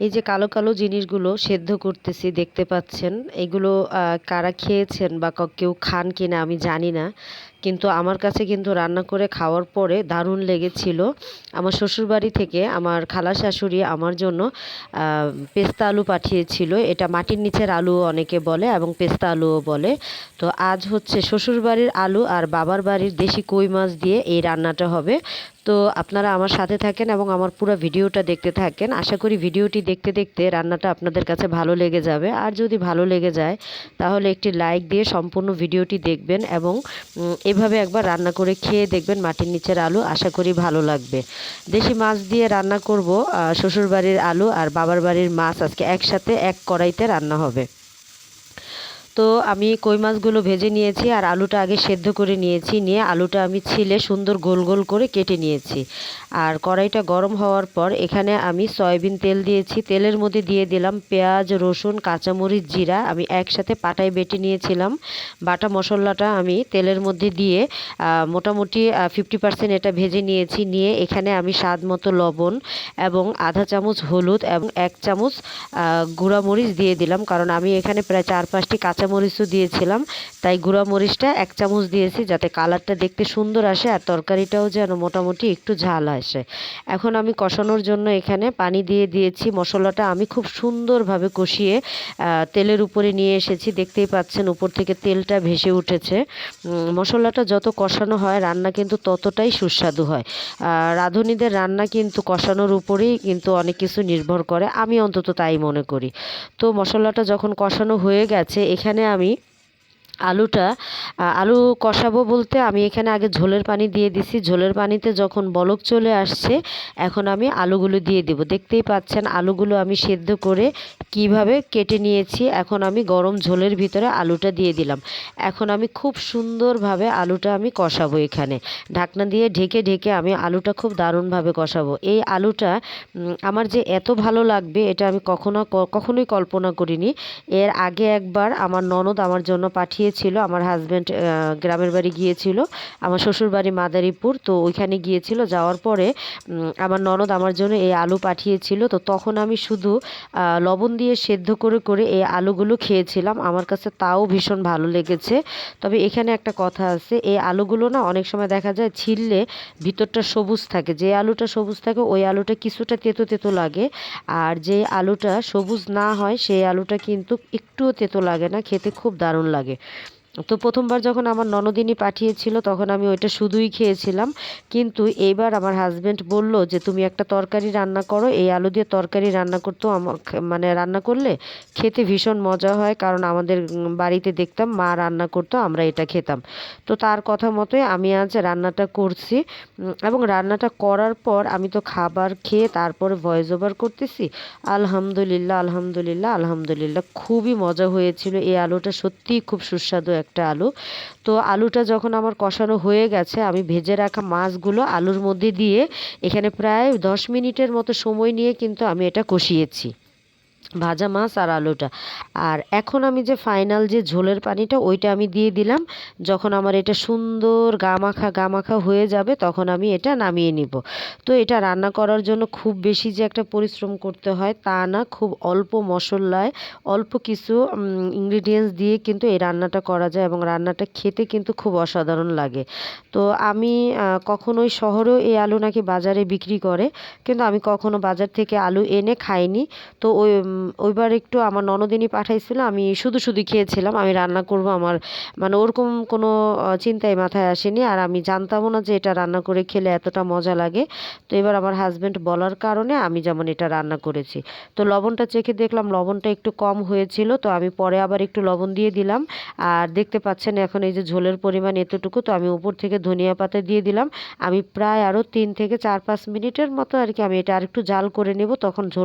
এই যে কালো কালো জিনিসগুলো সেদ্ধ করতেছি দেখতে পাচ্ছেন, এগুলো কারা খেয়েছেন বা কেউ খান কিনা আমি জানি না, কিন্তু আমার কাছে কিন্তু রান্না করে খাওয়ার পরে দারুণ লেগেছিল। আমার শ্বশুরবাড়ি থেকে আমার খালা শাশুড়ি আমার জন্য পেস্তা আলু পাঠিয়েছিল। এটা মাটির নিচের আলু অনেকে বলে এবং পেস্তা আলুও বলে। তো আজ হচ্ছে শ্বশুরবাড়ির আলু আর বাবার বাড়ির দেশি কই মাছ দিয়ে এই রান্নাটা হবে। তো আপনারা আমার সাথে থাকেন এবং আমার পুরো ভিডিওটা দেখতে থাকেন। আশা করি ভিডিওটি দেখতে দেখতে রান্নাটা আপনাদের কাছে ভালো লেগে যাবে। আর যদি ভালো লেগে যায় তাহলে একটি লাইক দিয়ে সম্পূর্ণ ভিডিওটি দেখবেন এবং এভাবে একবার রান্না করে খেয়ে দেখবেন মাটির নিচের আলু। আশা করি ভালো লাগবে। দেশি মাছ দিয়ে রান্না করব। শ্বশুরবাড়ির আলু আর বাবার বাড়ির মাছ আজকে একসাথে এক কড়াইতে রান্না হবে। তো আমি কই মাছগুলো ভেজে নিয়েছি আর আলুটা আগে সেদ্ধ করে নিয়েছি। নিয়ে আলুটা আমি ছিলে সুন্দর গোল গোল করে কেটে নিয়েছি। আর কড়াইটা গরম হওয়ার পর এখানে আমি সয়াবিন তেল দিয়েছি। তেলের মধ্যে দিয়ে দিলাম পেঁয়াজ, রসুন, কাঁচামরিচ, জিরা আমি একসাথে পাটায় বেটে নিয়েছিলাম। বাটা মশলাটা আমি তেলের মধ্যে দিয়ে মোটামুটি 50% এটা ভেজে নিয়েছি। নিয়ে এখানে আমি স্বাদ মতো লবণ এবং আধা চামচ হলুদ এবং 1 চামচ গুঁড়া মরিচ দিয়ে দিলাম, কারণ আমি এখানে প্রায় 4-5টি কাঁচামরিচও দিয়েছিলাম। তাই গুঁড়া মরিচটা 1 চামচ দিয়েছি যাতে কালারটা দেখতে সুন্দর আসে আর তরকারিটাও যেন মোটামুটি একটু ঝাল আসে। এখন আমি কষানোর জন্য এখানে পানি দিয়ে দিয়েছি। মশলাটা আমি খুব সুন্দরভাবে কষিয়ে তেলের উপরে নিয়ে এসেছি। দেখতেই পাচ্ছেন উপর থেকে তেলটা ভেসে উঠেছে। মশলাটা যত কষানো হয় রান্না কিন্তু ততটাই সুস্বাদু হয়। রাঁধুনিদের রান্না কিন্তু কষানোর উপরেই কিন্তু অনেক কিছু নির্ভর করে, আমি অন্তত তাই মনে করি। তো মশলাটা যখন কষানো হয়ে গেছে এখানে আমি আলু কষাবো বলতে আমি এখানে আগে ঝোলের পানি দিয়ে দিছি। ঝোলের পানিতে যখন বলক চলে আসছে এখন আমি আলুগুলো দিয়ে দেব। দেখতেই পাচ্ছেন আলুগুলো আমি সেদ্ধ করে কিভাবে কেটে নিয়েছি। এখন আমি গরম ঝোলের ভিতরে আলুটা দিয়ে দিলাম। এখন আমি খুব সুন্দরভাবে আলুটা আমি কষাবো। এখানে ঢাকনা দিয়ে ঢেকে ঢেকে আমি আলুটা খুব দারুণভাবে কষাবো। এই আলুটা আমার যে এত ভালো লাগবে এটা আমি কখনোই কল্পনা করিনি। এর আগে একবার আমার ননদ আমার জন্য পাঠিয়েছিল। আমার হাজব্যান্ড গ্রামের বাড়ি গিয়েছিল, আমার শ্বশুর বাড়ি মাদারীপুর, তো ওইখানে গিয়েছিল। যাওয়ার পরে আমার ননদ আমার জন্য এই আলু পাঠিয়েছিল। তো তখন আমি শুধু লবণ দিয়ে সেদ্ধ করে করে এই আলুগুলো খেয়েছিলাম। আমার কাছে তাও ভীষণ ভালো লেগেছে। তবে এখানে একটা কথা আছে, এই আলুগুলো না অনেক সময় দেখা যায় ছিললে ভিতরটা সবুজ থাকে। যে আলুটা সবুজ থাকে ওই আলুটা কিছুটা তেতো তেতো লাগে, আর যে আলুটা সবুজ না হয় সেই আলুটা কিন্তু একটুও তেতো লাগে না, খেতে খুব দারুণ লাগে। তো প্রথমবার যখন আমার ননদিনী পাঠিয়েছিল তখন আমি ওইটা শুধুই খেয়েছিলাম। কিন্তু এইবার আমার হাজব্যান্ড বলল যে তুমি একটা তরকারি রান্না করো, এই আলু দিয়ে তরকারি রান্না করতো মানে রান্না করলে খেতে ভীষণ মজা হয়, কারণ আমাদের বাড়িতে দেখতাম মা রান্না করতো, আমরা এটা খেতাম। তো তার কথা মতোই আমি আজ রান্নাটা করছি। এবং রান্নাটা করার পর আমি তো খাবার খেয়ে তারপরে ভয়েস ওভার করতেছি। আলহামদুলিল্লাহ, আলহামদুলিল্লাহ, আলহামদুলিল্লাহ, খুবই মজা হয়েছিল। এই আলুটা সত্যিই খুব সুস্বাদু একটা আলু। তো আলুটা যখন আমার কষানো হয়ে গেছে আমি ভেজে রাখা মাছগুলো আলুর মধ্যে দিয়ে এখানে প্রায় 10 মিনিটের মতো সময় নিয়ে কিন্তু আমি এটা কষিয়েছি, ভাজা মাছ আর আলুটা। আর এখন আমি যে ফাইনাল যে ঝোলের পানিটা ওইটা আমি দিয়ে দিলাম। যখন আমার এটা সুন্দর গা মাখা হয়ে যাবে তখন আমি এটা নামিয়ে নিব। তো এটা রান্না করার জন্য খুব বেশি যে একটা পরিশ্রম করতে হয় তা না, খুব অল্প মশলায় অল্প কিছু ইনগ্রিডিয়েন্টস দিয়ে কিন্তু এই রান্নাটা করা যায় এবং রান্নাটা খেতে কিন্তু খুব অসাধারণ লাগে। তো আমি কখনোই শহরেও এই আলু নাকি বাজারে বিক্রি করে, কিন্তু আমি কখনো বাজার থেকে আলু এনে খাইনি। তো ওইবার একটু আমার ননদিনী পাঠাইছিল, আমি শুধু শুধু খেয়েছিলাম। আমি রান্না করব আমার মানে ওরকম কোনো চিন্তাই মাথায় আসেনি, আর আমি জানতামও না যে এটা রান্না করে খেলে এতটা মজা লাগে। তো এবার আমার হাজব্যান্ড বলার কারণে আমি যেমন এটা রান্না করেছি। তো লবণটা চেখে দেখলাম লবণটা একটু কম হয়েছিল, তো আমি পরে আবার একটু লবণ দিয়ে দিলাম। আর দেখতে পাচ্ছেন এখন এই যে ঝোলের পরিমাণ এতটুকু, তো আমি উপর থেকে ধনিয়া পাতা দিয়ে দিলাম। আমি প্রায় আরও 3 থেকে 4-5 মিনিটের মতো আর কি আমি এটা আরেকটু জাল করে নেব, তখন ঝোল